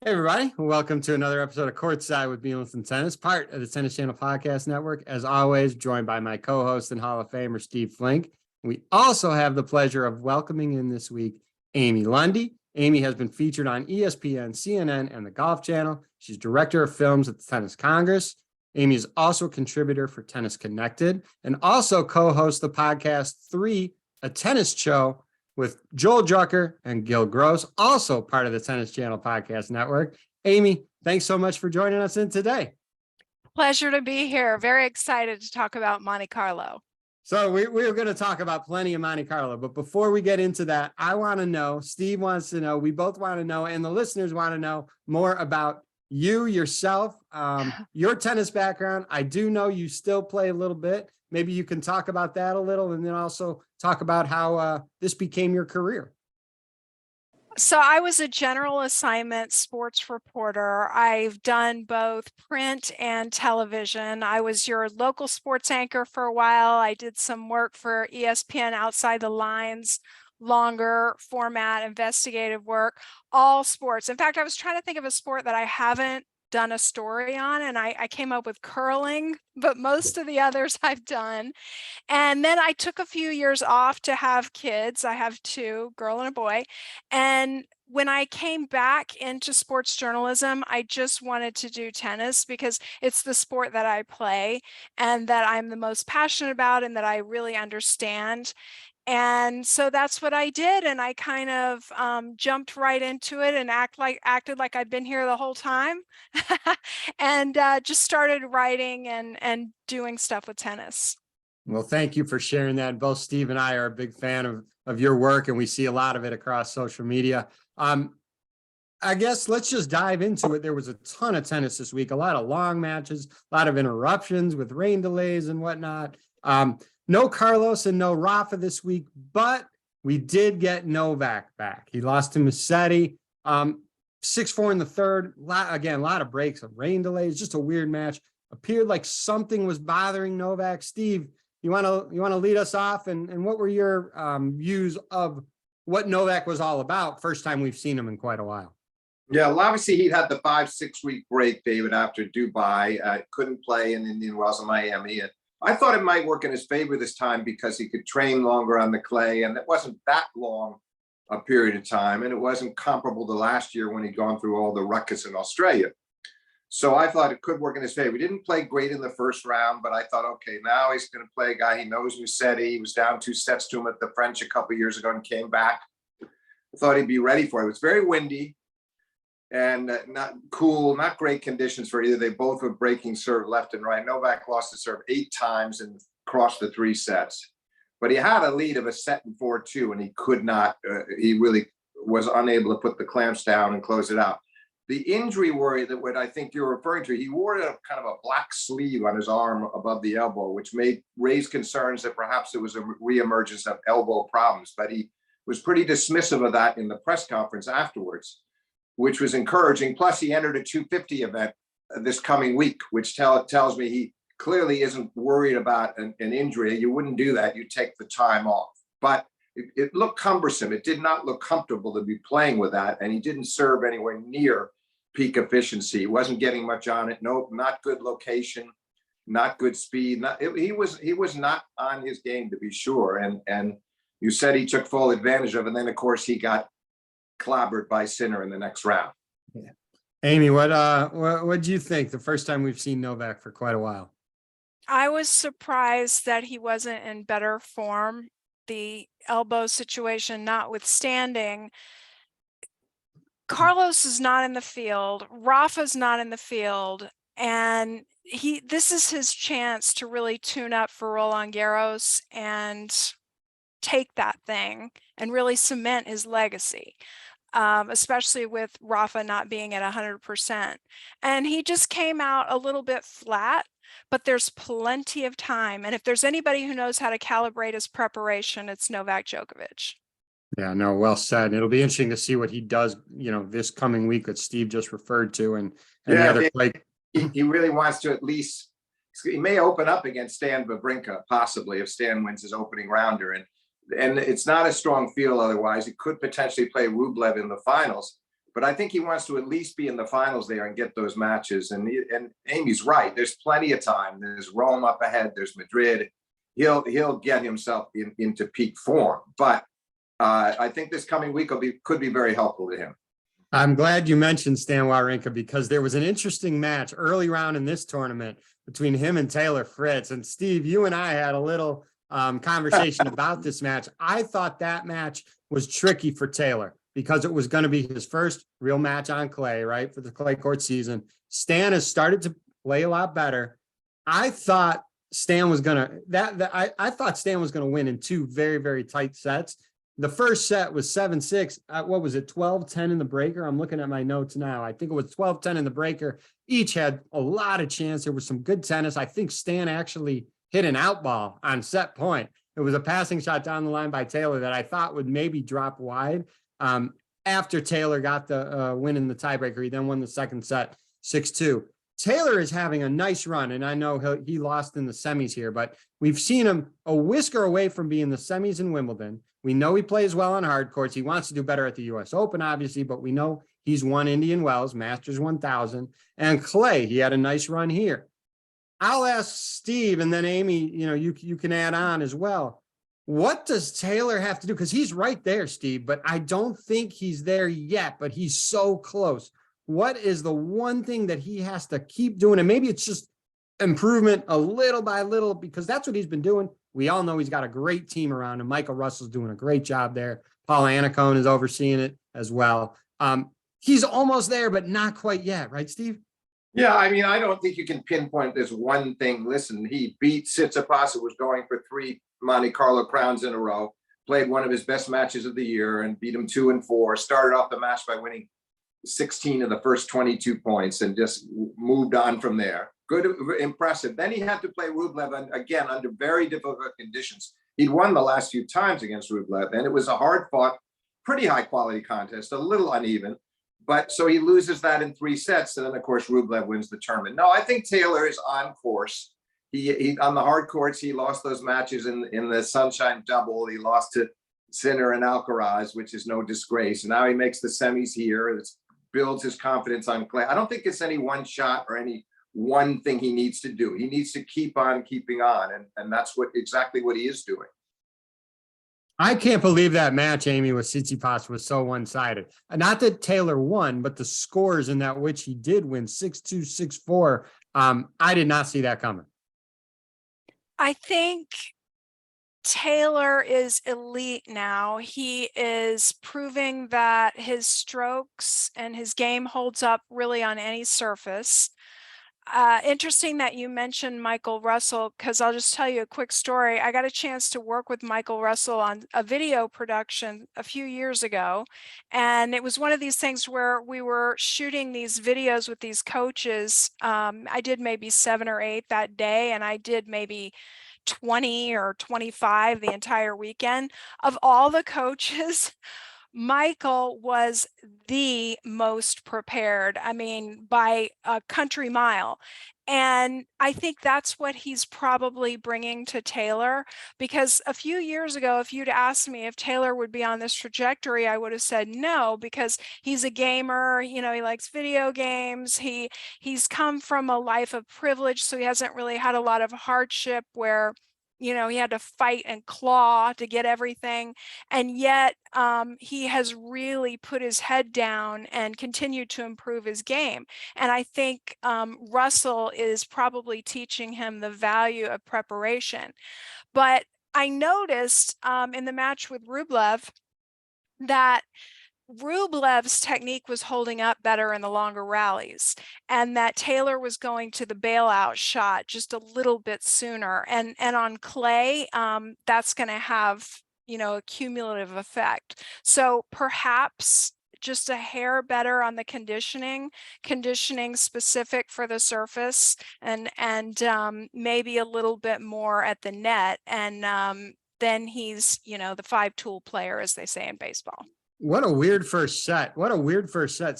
Hey, everybody. Welcome to another episode of Courtside with Beilinson Tennis, part of the Tennis Channel Podcast Network. As always, joined by my co-host and Hall of Famer, Steve Flink. We also have the pleasure of welcoming in this week Amy Lundy. Amy has been featured on ESPN, CNN, and the Golf Channel. She's director of films at the Tennis Congress. Amy is also a contributor for Tennis Connected and also co-hosts the podcast 3, a tennis show with Joel Drucker and Gil Gross, also part of the Tennis Channel Podcast Network. Amy, thanks so much for joining us in today. Pleasure to be here. Very excited to talk about Monte Carlo. So we're going to talk about plenty of Monte Carlo, but before we get into that, I want to know, Steve wants to know, we both want to know, and the listeners want to know more about you, yourself, your tennis background. I do know you still play a little bit. Maybe you can talk about that a little and then also talk about how this became your career. So I was a general assignment sports reporter. I've done both print and television. I was your local sports anchor for a while. I did some work for ESPN Outside the Lines, longer format, investigative work, all sports. In fact, I was trying to think of a sport that I haven't done a story on, and I came up with curling, but most of the others I've done. And then I took a few years off to have kids. I have 2, girl and a boy. And when I came back into sports journalism, I just wanted to do tennis because it's the sport that I play and that I'm the most passionate about and that I really understand. And so that's what I did. And I kind of jumped right into it and acted like I'd been here the whole time and just started writing and doing stuff with tennis. Well, thank you for sharing that. Both Steve and I are a big fan of your work, and we see a lot of it across social media. I guess let's just dive into it. There was a ton of tennis this week, a lot of long matches, a lot of interruptions with rain delays and whatnot. No Carlos and no Rafa this week, but we did get Novak back. He lost to Medvedev, 6-4 in the third. A lot of breaks of rain delays, just a weird match. Appeared like something was bothering Novak. Steve, you want to lead us off, and what were your views of what Novak was all about? First time we've seen him in quite a while. Yeah, well, obviously he'd had the 5-6 week break, David, after Dubai. Couldn't play in Indian Wells and Miami. And I thought it might work in his favor this time because he could train longer on the clay, and it wasn't that long a period of time, and it wasn't comparable to last year when he'd gone through all the ruckus in Australia. So I thought it could work in his favor. He didn't play great in the first round, but I thought, okay, now he's going to play a guy he knows Musetti. He was down 2 sets to him at the French a couple of years ago and came back. I thought he'd be ready for it. It was very windy and not cool, not great conditions for either. They both were breaking serve left and right. Novak lost the serve 8 times and crossed the 3 sets. But he had a lead of a set in 4-2, and he could not, he really was unable to put the clamps down and close it out. The injury worry that what I think you're referring to, he wore a kind of a black sleeve on his arm above the elbow, which raised concerns that perhaps it was a reemergence of elbow problems. But he was pretty dismissive of that in the press conference afterwards, which was encouraging. Plus, he entered a 250 event this coming week, which tells me he clearly isn't worried about an injury. You wouldn't do that. You take the time off. But it looked cumbersome. It did not look comfortable to be playing with that. And he didn't serve anywhere near peak efficiency. He wasn't getting much on it. No, not good location, not good speed. He was not on his game, to be sure. And you said he took full advantage of it. And then, of course, he got clobbered by Sinner in the next round. Yeah. Amy, what do you think the first time we've seen Novak for quite a while? I was surprised that he wasn't in better form. The elbow situation notwithstanding, Carlos is not in the field, Rafa's not in the field, and this is his chance to really tune up for Roland Garros and take that thing and really cement his legacy. Especially with Rafa not being at 100%. And he just came out a little bit flat, but there's plenty of time. And if there's anybody who knows how to calibrate his preparation, it's Novak Djokovic. Yeah, no, well said. It'll be interesting to see what he does, this coming week that Steve just referred to. And the other play. He really wants to at least, he may open up against Stan Wawrinka, possibly, if Stan wins his opening rounder. And it's not a strong field otherwise. He could potentially play Rublev in the finals. but I think he wants to at least be in the finals there and get those matches. And Amy's right. There's plenty of time. There's Rome up ahead. There's Madrid. He'll get himself into peak form. But I think this coming week could be very helpful to him. I'm glad you mentioned Stan Wawrinka, because there was an interesting match early round in this tournament between him and Taylor Fritz. And Steve, you and I had a little conversation about this match. I thought that match was tricky for Taylor because it was going to be his first real match on clay, right, for the clay court season. Stan has started to play a lot better. I thought Stan was going to I thought Stan was going to win in two very, very tight sets. The first set was 7-6. What was it? 12-10 in the breaker. I'm looking at my notes now. I think it was 12-10 in the breaker. Each had a lot of chance. There was some good tennis. I think Stan actually hit an out ball on set point. It was a passing shot down the line by Taylor that I thought would maybe drop wide. After Taylor got the win in the tiebreaker, he then won the second set 6-2. Taylor is having a nice run, and I know he lost in the semis here, but we've seen him a whisker away from being the semis in Wimbledon. We know he plays well on hard courts. He wants to do better at the U.S. Open, obviously, but we know he's won Indian Wells, Masters 1000, and clay. He had a nice run here. I'll ask Steve, and then Amy, you can add on as well. What does Taylor have to do? Because he's right there, Steve, but I don't think he's there yet, but he's so close. What is the one thing that he has to keep doing? And maybe it's just improvement a little by little, because that's what he's been doing. We all know he's got a great team around him. Michael Russell's doing a great job there. Paul Annacone is overseeing it as well. He's almost there, but not quite yet. Right, Steve? Yeah, I mean, I don't think you can pinpoint this one thing. Listen, he beat Tsitsipas, who was going for 3 Monte Carlo crowns in a row, played one of his best matches of the year and beat him 2-4, started off the match by winning 16 of the first 22 points and just moved on from there. Good, impressive. Then he had to play Rublev again under very difficult conditions. He'd won the last few times against Rublev, and it was a hard-fought, pretty high-quality contest, a little uneven. But so he loses that in 3 sets, and then of course Rublev wins the tournament. No, I think Taylor is on course. He on the hard courts, he lost those matches in the Sunshine Double. He lost to Sinner and Alcaraz, which is no disgrace. And now he makes the semis here. It builds his confidence on clay. I don't think it's any one shot or any one thing he needs to do. He needs to keep on keeping on, and that's exactly what he is doing. I can't believe that match, Amy, with Tsitsipas was so one-sided. Not that Taylor won, but the scores in that which he did win, 6-2, 6-4. I did not see that coming. I think Taylor is elite now. He is proving that his strokes and his game holds up really on any surface. Interesting that you mentioned Michael Russell, because I'll just tell you a quick story. I got a chance to work with Michael Russell on a video production a few years ago. And it was one of these things where we were shooting these videos with these coaches. I did maybe 7 or 8 that day, and I did maybe 20 or 25 the entire weekend. Of all the coaches, Michael was the most prepared, I mean, by a country mile. And I think that's what he's probably bringing to Taylor, because a few years ago, if you'd asked me if Taylor would be on this trajectory, I would have said no, because he's a gamer, he likes video games. He's come from a life of privilege, so he hasn't really had a lot of hardship where he had to fight and claw to get everything. And yet he has really put his head down and continued to improve his game. And I think Russell is probably teaching him the value of preparation. But I noticed in the match with Rublev that Rublev's technique was holding up better in the longer rallies, and that Taylor was going to the bailout shot just a little bit sooner. And on clay, that's going to have, a cumulative effect. So perhaps just a hair better on the conditioning specific for the surface, and maybe a little bit more at the net. And then he's, the 5-tool player, as they say in baseball. What a weird first set,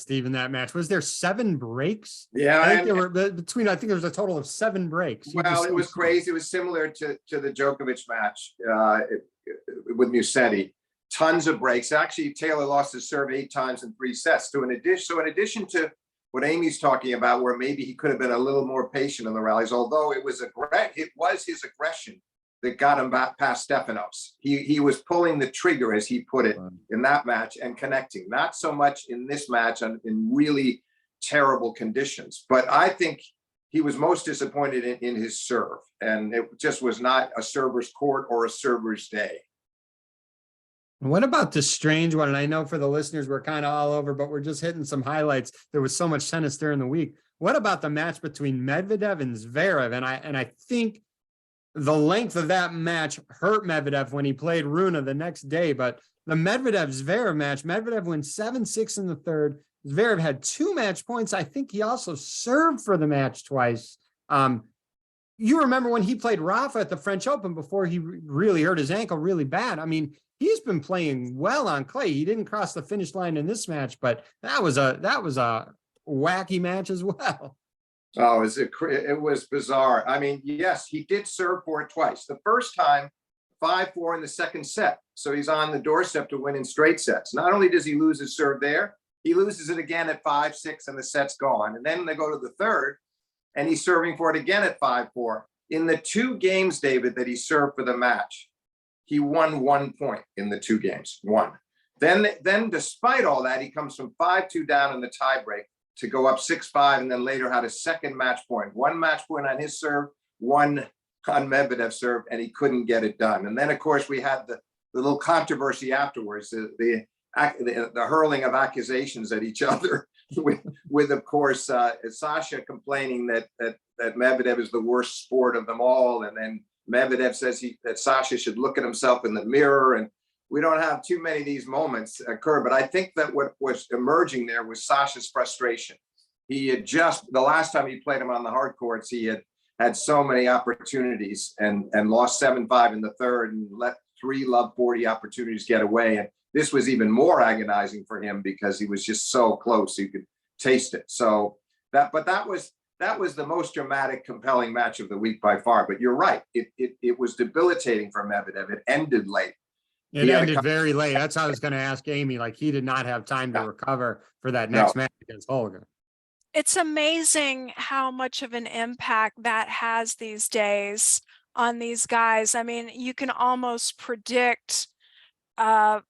Steve, in that match. Was there 7 breaks? Yeah. I think there was a total of 7 breaks. Well, it was crazy. It was similar to the Djokovic match with Musetti. tons of breaks. Actually, Taylor lost his serve 8 times in 3 sets. So in addition to what Amy's talking about, where maybe he could have been a little more patient in the rallies, although it was his aggression that got him back past Stefanos. He was pulling the trigger, as he put it, in that match and connecting. Not so much in this match in really terrible conditions. But I think he was most disappointed in his serve. And it just was not a server's court or a server's day. What about this strange one? And I know for the listeners, we're kind of all over, but we're just hitting some highlights. There was so much tennis during the week. What about the match between Medvedev and Zverev? And I think the length of that match hurt Medvedev when he played Rune the next day. But the Medvedev-Zverev match, Medvedev wins 7-6 in the third. Zverev had 2 match points. I think he also served for the match twice. You remember when he played Rafa at the French Open before he really hurt his ankle really bad. I mean, he's been playing well on clay. He didn't cross the finish line in this match, but that was a wacky match as well. Oh, it was bizarre. I mean, yes, he did serve for it twice. The first time, 5-4 in the second set. So he's on the doorstep to win in straight sets. Not only does he lose his serve there, he loses it again at 5-6 and the set's gone. And then they go to the third and he's serving for it again at 5-4. In the 2 games, David, that he served for the match, he won 1 point in the 2 games, 1. Then despite all that, he comes from 5-2 down in the tiebreak to go up 6-5, and then later had a second match point. 1 match point on his serve, 1 on Medvedev's serve, and he couldn't get it done. And then, of course, we had the little controversy afterwards, the hurling of accusations at each other, with of course, Sasha complaining that Medvedev is the worst sport of them all, and then Medvedev says that Sasha should look at himself in the mirror, and we don't have too many of these moments occur. But I think that what was emerging there was Sasha's frustration. He had the last time he played him on the hard courts, he had so many opportunities and lost 7-5 in the third and let 3 love 40 opportunities get away. And this was even more agonizing for him because he was just so close. You could taste it. So that was the most dramatic, compelling match of the week by far. But you're right. It was debilitating for Medvedev. It ended late. It ended very late. That's how I was going to ask Amy. Like, he did not have time to recover for that next match against Holger. It's amazing how much of an impact that has these days on these guys. I mean, you can almost predict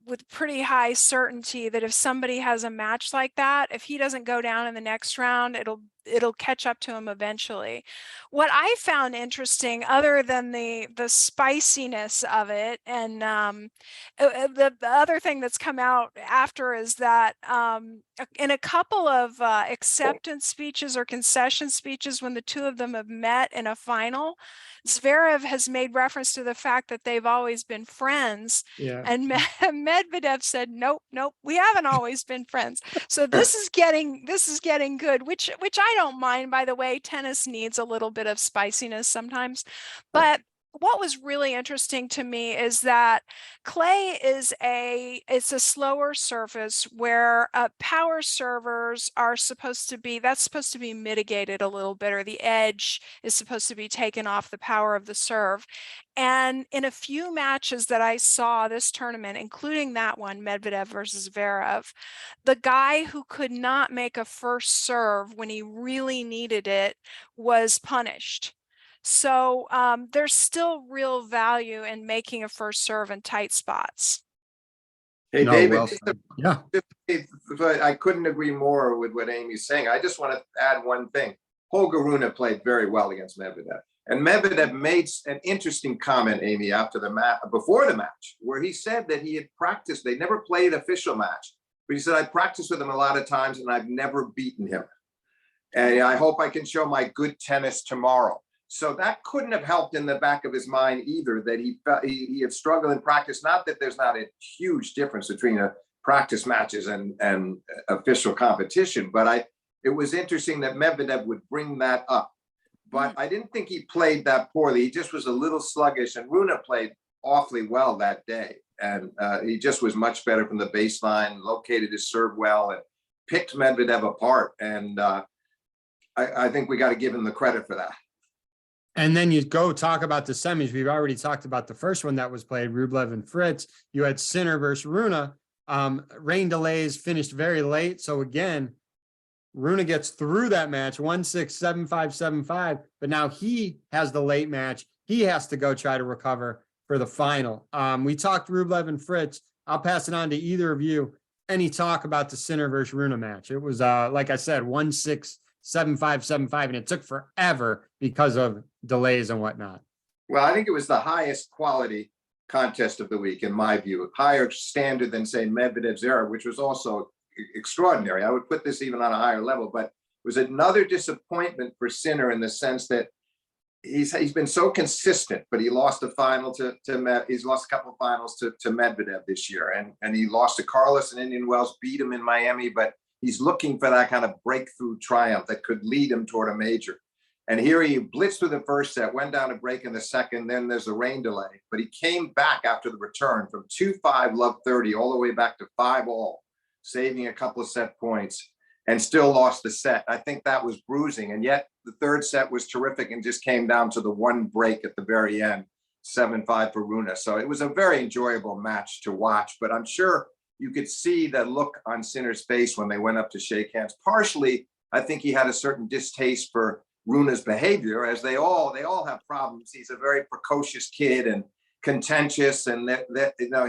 with pretty high certainty that if somebody has a match like that, if he doesn't go down in the next round, it'll catch up to him eventually. What I found interesting, other than the spiciness of it, and the other thing that's come out after is that in a couple of acceptance speeches or concession speeches, when the 2 of them have met in a final, Zverev has made reference to the fact that they've always been friends. Yeah. And Medvedev said, nope, we haven't always been friends. So this is getting good, which I don't mind, by the way. Tennis needs a little bit of spiciness sometimes. But what was really interesting to me is that clay is it's a slower surface where power servers are supposed to be mitigated a little bit, or the edge is supposed to be taken off the power of the serve. And in a few matches that I saw this tournament, including that one, Medvedev versus Zverev, the guy who could not make a first serve when he really needed it was punished. So there's still real value in making a first serve in tight spots. Hey, David, yeah, I couldn't agree more with what Amy's saying. I just want to add one thing. Holger Rune played very well against Medvedev. And Medvedev made an interesting comment, Amy, after the match, before the match, where he said that he had practiced. They never played official match, but he said, I practiced with him a lot of times and I've never beaten him. And I hope I can show my good tennis tomorrow. So that couldn't have helped in the back of his mind either, that he had struggled in practice. Not that there's not a huge difference between practice matches and official competition, but it was interesting that Medvedev would bring that up. But I didn't think he played that poorly. He just was a little sluggish, and Rune played awfully well that day. And he just was much better from the baseline, located his serve well, and picked Medvedev apart. And I think we got to give him the credit for that. And then you go talk about the semis. We've already talked about the first one that was played, Rublev and Fritz. You had Sinner versus Rune. Rain delays finished very late. So again, Rune gets through that match, 1-6, 7-5, 7-5. But now he has the late match. He has to go try to recover for the final. We talked Rublev and Fritz. I'll pass it on to either of you. Any talk about the Sinner versus Rune match? It was, like I said, 1-6, 7-5, 7-5, and it took forever because of delays and whatnot. Well, I think it was the highest quality contest of the week, in my view, higher standard than, say, Medvedev's era, which was also extraordinary. I would put this even on a higher level, but it was another disappointment for Sinner in the sense that he's been so consistent, but he lost a final he's lost a couple of finals to Medvedev this year, and he lost to Carlos in Indian Wells, beat him in Miami, but he's looking for that kind of breakthrough triumph that could lead him toward a major. And here he blitzed through the first set, went down a break in the second, then there's a rain delay, but he came back after the return from 2-5 love 30 all the way back to 5-all, saving a couple of set points, and still lost the set. I think that was bruising. And yet the third set was terrific and just came down to the one break at the very end, 7-5 for Rune. So it was a very enjoyable match to watch, but I'm sure you could see the look on Sinner's face when they went up to shake hands. Partially, I think he had a certain distaste for Rune's behavior, as they all have problems. He's a very precocious kid and contentious, and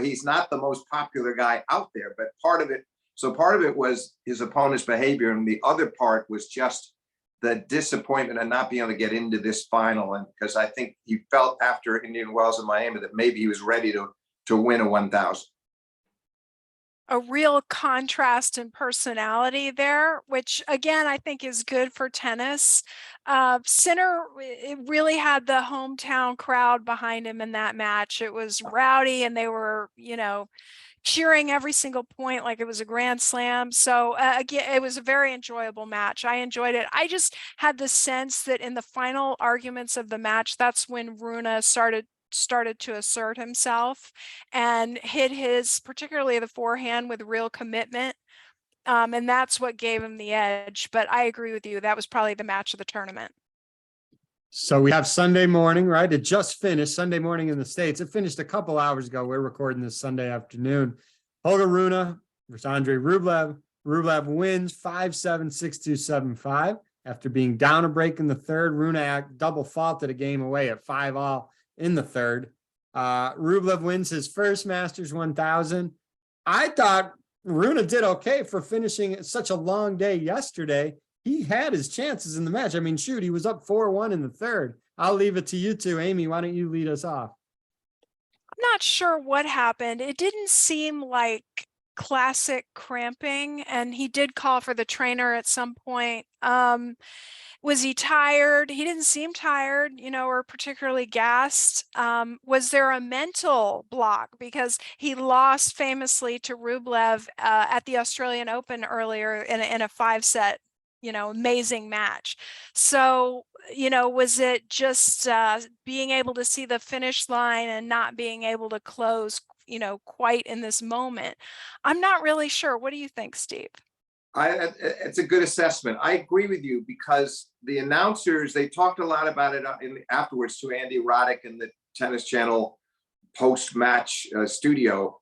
he's not the most popular guy out there, but part of it was his opponent's behavior, and the other part was just the disappointment of not being able to get into this final. And because I think he felt after Indian Wells and Miami that maybe he was ready to win a 1,000. A real contrast in personality there, which again, I think is good for tennis. Sinner really had the hometown crowd behind him in that match. It was rowdy and they were, cheering every single point like it was a grand slam. So again, it was a very enjoyable match. I enjoyed it. I just had the sense that in the final arguments of the match, that's when Rune started to assert himself and hit particularly the forehand with real commitment. And that's what gave him the edge. But I agree with you. That was probably the match of the tournament. So we have Sunday morning, right? It just finished Sunday morning in the States. It finished a couple hours ago. We're recording this Sunday afternoon. Holger Rune versus Andre Rublev. Rublev wins 5-7, 6-2, 7-5. After being down a break in the third, Rune double faulted a game away at 5-all in the third. Rublev wins his first Masters 1000. I thought Rune did okay for finishing such a long day yesterday. He had his chances in the match. I mean, shoot, he was up 4-1 in the third. I'll leave it to you two. Amy, why don't you lead us off? I'm not sure what happened. It didn't seem like classic cramping, and he did call for the trainer at some point. Was he tired? He didn't seem tired, or particularly gassed. Was there a mental block? Because he lost famously to Rublev at the Australian Open earlier in a 5-set, amazing match. So, was it just being able to see the finish line and not being able to close, quite in this moment? I'm not really sure. What do you think, Steve? It's a good assessment. I agree with you because the announcers, they talked a lot about it afterwards to Andy Roddick in the Tennis Channel post-match studio.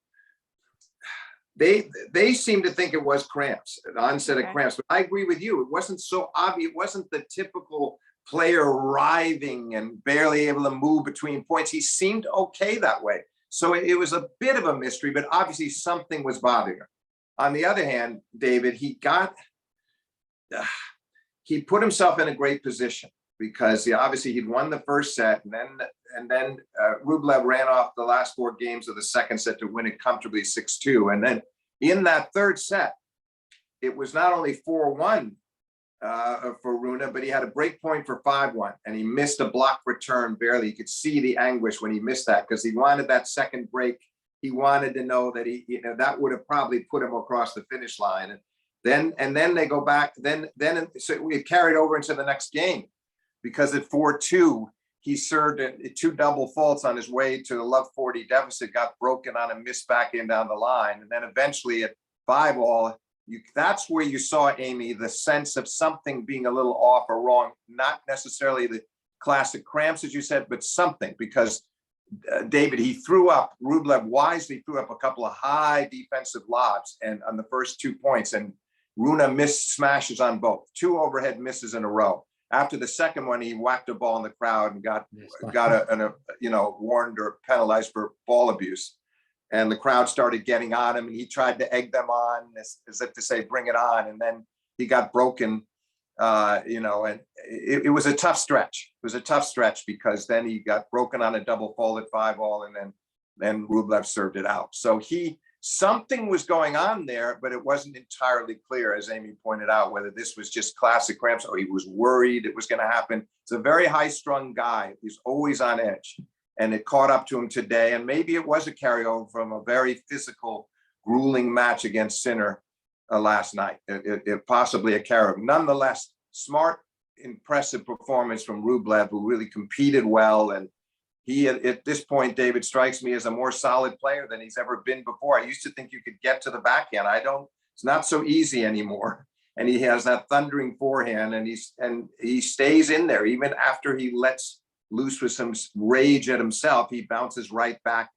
They seem to think it was cramps, an onset of cramps. But I agree with you. It wasn't so obvious. It wasn't the typical player writhing and barely able to move between points. He seemed okay that way. So it was a bit of a mystery, but obviously something was bothering him. On the other hand, David, he put himself in a great position because obviously he'd won the first set, and then Rublev ran off the last 4 games of the second set to win it comfortably 6-2. And then in that third set, it was not only 4-1 for Rune, but he had a break point for 5-1, and he missed a block return barely. You could see the anguish when he missed that because he wanted that second break. He wanted to know that that would have probably put him across the finish line. And then they go back. So we carried over into the next game because at 4-2 he served 2 double faults on his way to the love 40 deficit, got broken on a missed backhand down the line, and then eventually at 5-all, that's where you saw, Amy, the sense of something being a little off or wrong, not necessarily the classic cramps, as you said, but something, because David, Rublev wisely threw up a couple of high defensive lobs and on the first 2 points, and Rune missed smashes on both, 2 overhead misses in a row. After the second one, he whacked a ball in the crowd and got warned or penalized for ball abuse. And the crowd started getting on him, and he tried to egg them on as if to say, bring it on. And then he got broken, and it was a tough stretch. It was a tough stretch because then he got broken on a double fault at 5-all, and then Rublev served it out. So something was going on there, but it wasn't entirely clear, as Amy pointed out, whether this was just classic cramps or he was worried it was going to happen. It's a very high-strung guy. He's always on edge, and it caught up to him today. And maybe it was a carryover from a very physical, grueling match against Sinner last night. It possibly a carryover. Nonetheless, smart, impressive performance from Rublev, who really competed well. And he, at this point, David, strikes me as a more solid player than he's ever been before. I used to think you could get to the backhand. It's not so easy anymore. And he has that thundering forehand, and he stays in there even after he lets loose with some rage at himself. He bounces right back.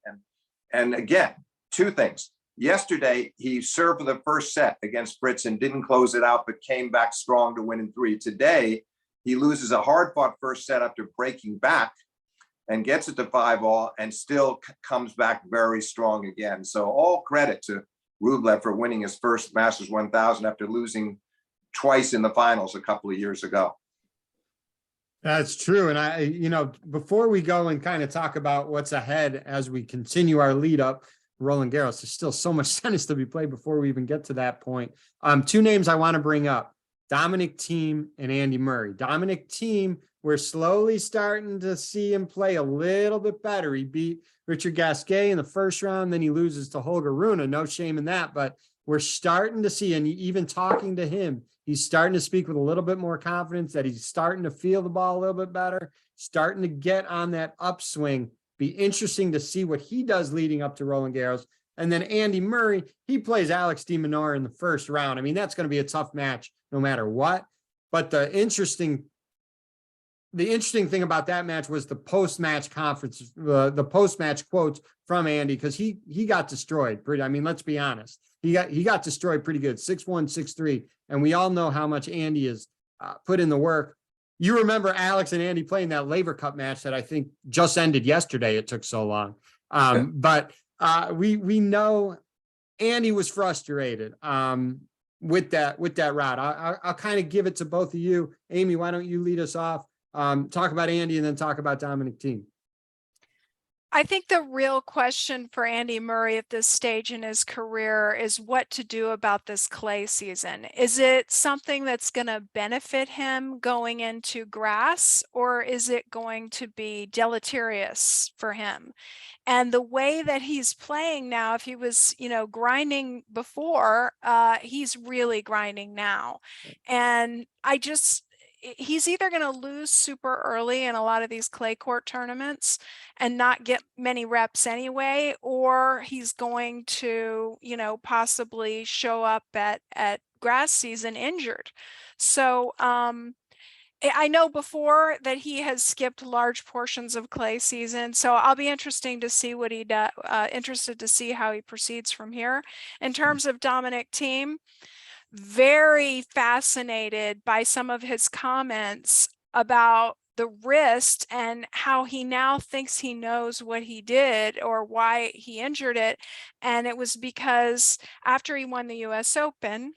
And again, 2 things. Yesterday, he served for the first set against Fritz and didn't close it out, but came back strong to win in 3. Today, he loses a hard-fought first set after breaking back and gets it to 5-all and still comes back very strong again. So all credit to Rublev for winning his first Masters 1000 after losing twice in the finals a couple of years ago. That's true. And before we go and kind of talk about what's ahead as we continue our lead up, Roland Garros, there's still so much tennis to be played before we even get to that point. 2 names I want to bring up: Dominic Thiem and Andy Murray. Dominic Thiem, we're slowly starting to see him play a little bit better. He beat Richard Gasquet in the first round, then he loses to Holger Rune. No shame in that, but we're starting to see, and even talking to him, he's starting to speak with a little bit more confidence, that he's starting to feel the ball a little bit better, starting to get on that upswing. Be interesting to see what he does leading up to Roland Garros. And then Andy Murray, he plays Alex de Minaur in the first round. I mean, that's going to be a tough match no matter what. But the interesting thing about that match was the post-match conference, the post-match quotes from Andy, because he got destroyed. Let's be honest. He got destroyed pretty good, 6-1, 6-3. And we all know how much Andy has put in the work. You remember Alex and Andy playing that Laver Cup match that I think just ended yesterday. It took so long. But we know Andy was frustrated with that route. I'll kind of give it to both of you. Amy, why don't you lead us off? Talk about Andy and then talk about Dominic Thiem. I think the real question for Andy Murray at this stage in his career is what to do about this clay season. Is it something that's going to benefit him going into grass, or is it going to be deleterious for him? And the way that he's playing now, if he was, grinding before, he's really grinding now. And he's either going to lose super early in a lot of these clay court tournaments and not get many reps anyway, or he's going to, possibly show up at grass season injured. So I know before that he has skipped large portions of clay season, so I'll be interested to see what he does. Interested to see how he proceeds from here. In terms of Dominic Thiem, very fascinated by some of his comments about the wrist and how he now thinks he knows what he did or why he injured it. And it was because after he won the US Open,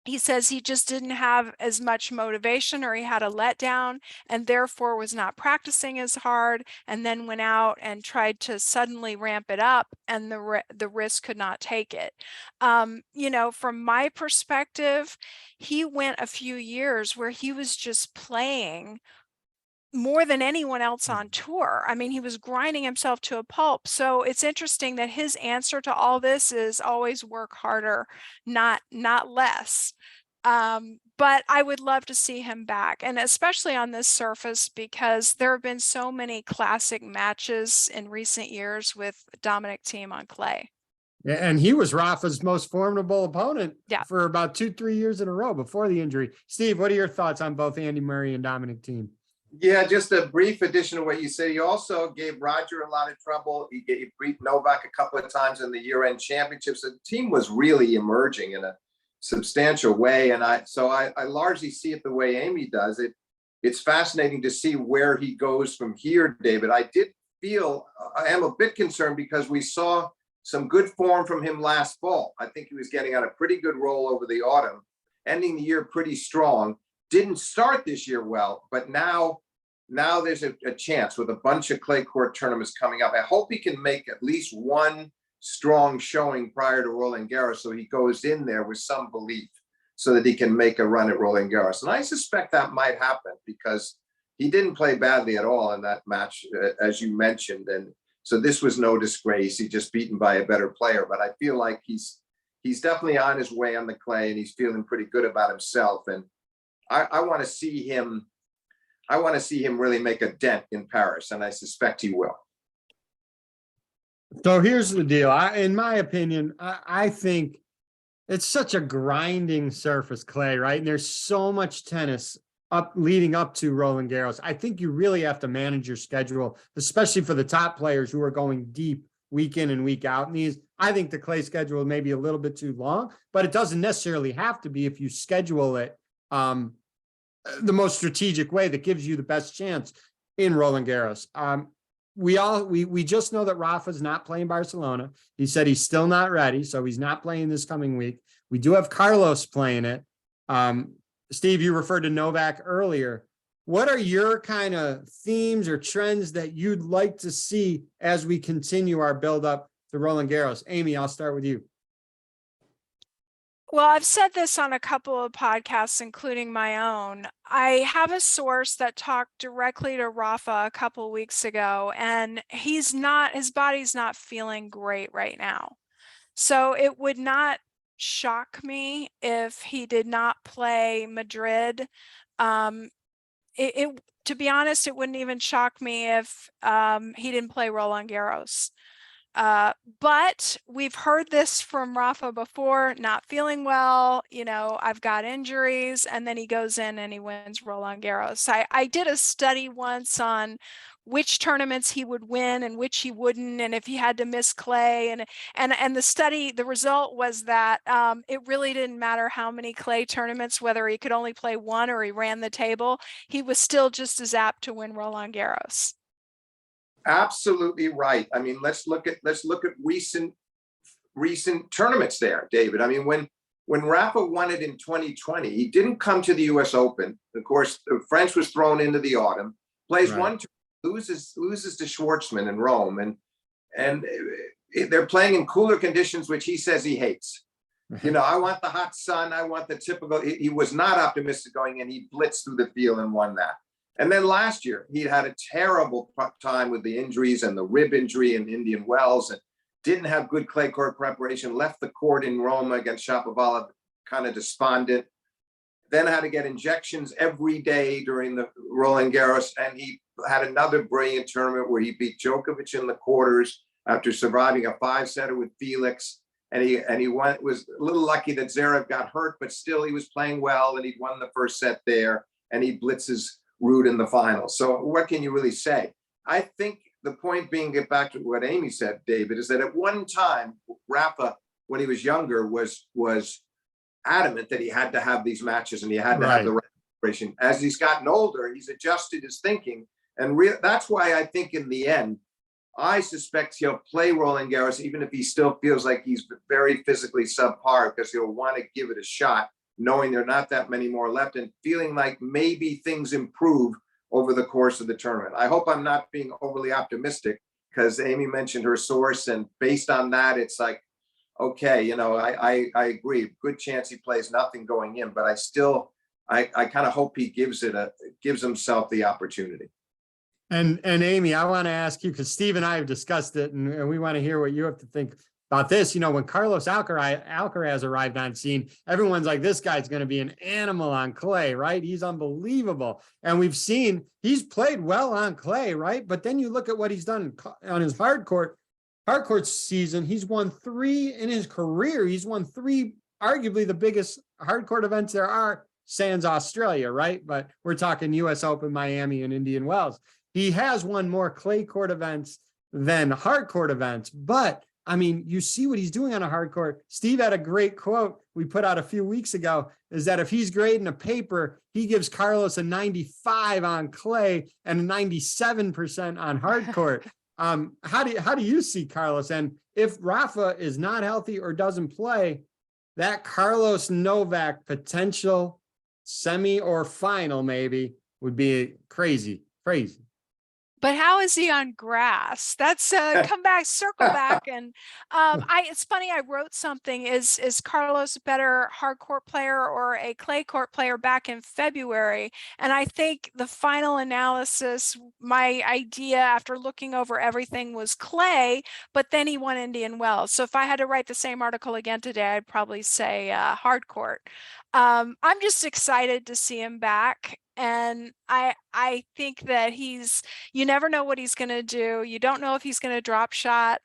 he says he just didn't have as much motivation, or he had a letdown and therefore was not practicing as hard, and then went out and tried to suddenly ramp it up, and the wrist could not take it. From my perspective, he went a few years where he was just playing more than anyone else on tour. I mean, he was grinding himself to a pulp. So it's interesting that his answer to all this is always work harder, not less. But I would love to see him back, and especially on this surface, because there have been so many classic matches in recent years with Dominic Thiem on clay. Yeah, and he was Rafa's most formidable opponent for about 2-3 years in a row before the injury. Steve, what are your thoughts on both Andy Murray and Dominic Thiem? Yeah, just a brief addition to what you said. He also gave Roger a lot of trouble. He beat Novak a couple of times in the year-end championships. The team was really emerging in a substantial way, and I largely see it the way Amy does it. It's fascinating to see where he goes from here, David. I am a bit concerned because we saw some good form from him last fall. I think he was getting on a pretty good roll over the autumn, ending the year pretty strong. Didn't start this year well, but now there's a chance with a bunch of clay court tournaments coming up. I hope he can make at least one strong showing prior to Roland Garros, so he goes in there with some belief so that he can make a run at Roland Garros. And I suspect that might happen because he didn't play badly at all in that match, as you mentioned. And so this was no disgrace. He just beaten by a better player. But I feel like he's definitely on his way on the clay, and he's feeling pretty good about himself. And I want to see him. I want to see him really make a dent in Paris, and I suspect he will. So here's the deal. In my opinion, I think it's such a grinding surface, clay, right? And there's so much tennis leading up to Roland Garros. I think you really have to manage your schedule, especially for the top players who are going deep week in and week out. And I think the clay schedule may be a little bit too long, but it doesn't necessarily have to be if you schedule it the most strategic way that gives you the best chance in Roland Garros. We just know that Rafa's not playing Barcelona. He said he's still not ready, so he's not playing this coming week. We do have Carlos playing it. Steve, you referred to Novak earlier. What are your kind of themes or trends that you'd like to see as we continue our build up to Roland Garros? Amy, I'll start with you. Well, I've said this on a couple of podcasts, including my own. I have a source that talked directly to Rafa a couple of weeks ago, and his body's not feeling great right now. So it would not shock me if he did not play Madrid. To be honest, it wouldn't even shock me if he didn't play Roland Garros. But we've heard this from Rafa before, not feeling well, I've got injuries, and then he goes in and he wins Roland Garros. I did a study once on which tournaments he would win and which he wouldn't, and if he had to miss clay, and the result was that it really didn't matter how many clay tournaments, whether he could only play one or he ran the table, he was still just as apt to win Roland Garros. Absolutely right. I mean, let's look at recent tournaments there, David. I mean, when Rafa won it in 2020, he didn't come to the U.S. Open. Of course, the French was thrown into the autumn. Plays one tournament, loses to Schwartzman in Rome, and they're playing in cooler conditions, which he says he hates. I want the hot sun. I want the typical. He was not optimistic going in. He blitzed through the field and won that. And then last year, he had a terrible time with the injuries and the rib injury in Indian Wells, and didn't have good clay court preparation, left the court in Rome against Shapovalov kind of despondent, then had to get injections every day during the Roland Garros. And he had another brilliant tournament where he beat Djokovic in the quarters after surviving a 5-setter with Felix. And he was a little lucky that Zverev got hurt, but still he was playing well, and he'd won the first set there, and he blitzes Ruud in the final. So what can you really say? I think the point being, get back to what Amy said, David, is that at one time, Rafa, when he was younger, was adamant that he had to have these matches and he had to have the right preparation. As he's gotten older, he's adjusted his thinking. And that's why I think in the end, I suspect he'll play Roland Garros, even if he still feels like he's very physically subpar, because he'll want to give it a shot, knowing there are not that many more left and feeling like maybe things improve over the course of the tournament. I hope I'm not being overly optimistic, because Amy mentioned her source, and based on that, it's like, okay, I agree. Good chance he plays nothing going in, but I kind of hope he gives himself the opportunity. And Amy, I want to ask you, because Steve and I have discussed it, and we want to hear what you have to think about this. When Carlos Alcaraz arrived on scene, everyone's like, this guy's going to be an animal on clay, right? He's unbelievable. And we've seen he's played well on clay, right? But then you look at what he's done on his hard court season. He's won 3 in his career. He's won 3, arguably the biggest hard court events there are sans Australia, right? But we're talking US Open, Miami, and Indian Wells. He has won more clay court events than hard court events, but I mean, you see what he's doing on a hard court. Steve had a great quote we put out a few weeks ago, is that if he's grading a paper, he gives Carlos a 95 on clay and a 97% on hard court. How do you see Carlos? And if Rafa is not healthy or doesn't play, that Carlos Novak potential semi or final maybe would be crazy. But how is he on grass? That's circle back. And it's funny, I wrote something, is Carlos a better hard court player or a clay court player back in February? And I think the final analysis, my idea after looking over everything was clay, but then he won Indian Wells. So if I had to write the same article again today, I'd probably say hard court. I'm just excited to see him back. And I think that you never know what he's going to do. You don't know if he's going to drop shot.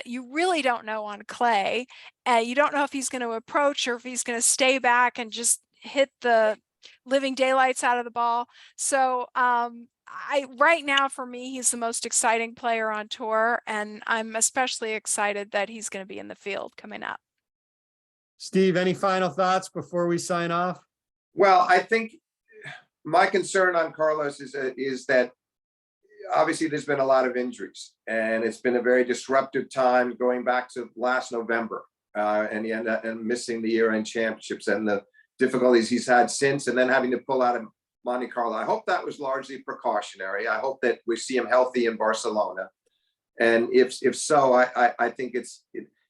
You really don't know on clay. You don't know if he's going to approach or if he's going to stay back and just hit the living daylights out of the ball. So right now for me, he's the most exciting player on tour. And I'm especially excited that he's going to be in the field coming up. Steve, any final thoughts before we sign off? Well, I think my concern on Carlos is that obviously there's been a lot of injuries, and it's been a very disruptive time going back to last November, and he ended up missing the year-end championships and the difficulties he's had since, and then having to pull out of Monte Carlo. I hope that was largely precautionary. I hope that we see him healthy in Barcelona, and if so, I think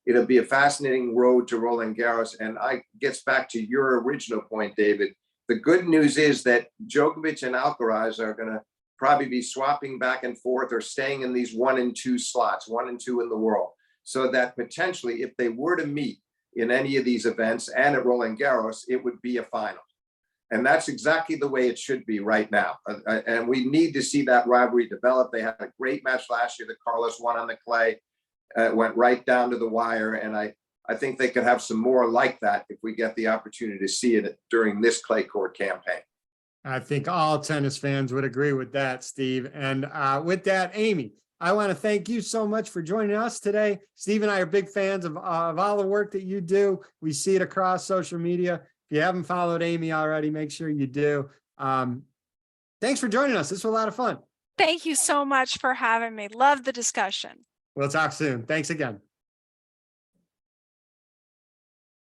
it'll be a fascinating road to Roland Garros. And gets back to your original point, David. The good news is that Djokovic and Alcaraz are going to probably be swapping back and forth or staying in these 1 and 2 slots, 1 and 2 in the world. So that potentially, if they were to meet in any of these events and at Roland Garros, it would be a final. And that's exactly the way it should be right now. And we need to see that rivalry develop. They had a great match last year that Carlos won on the clay, went right down to the wire. And I think they could have some more like that if we get the opportunity to see it during this clay court campaign. I think all tennis fans would agree with that, Steve. And with that, Amy, I want to thank you so much for joining us today. Steve and I are big fans of all the work that you do. We see it across social media. If you haven't followed Amy already, make sure you do. Thanks for joining us. This was a lot of fun. Thank you so much for having me. Love the discussion. We'll talk soon. Thanks again.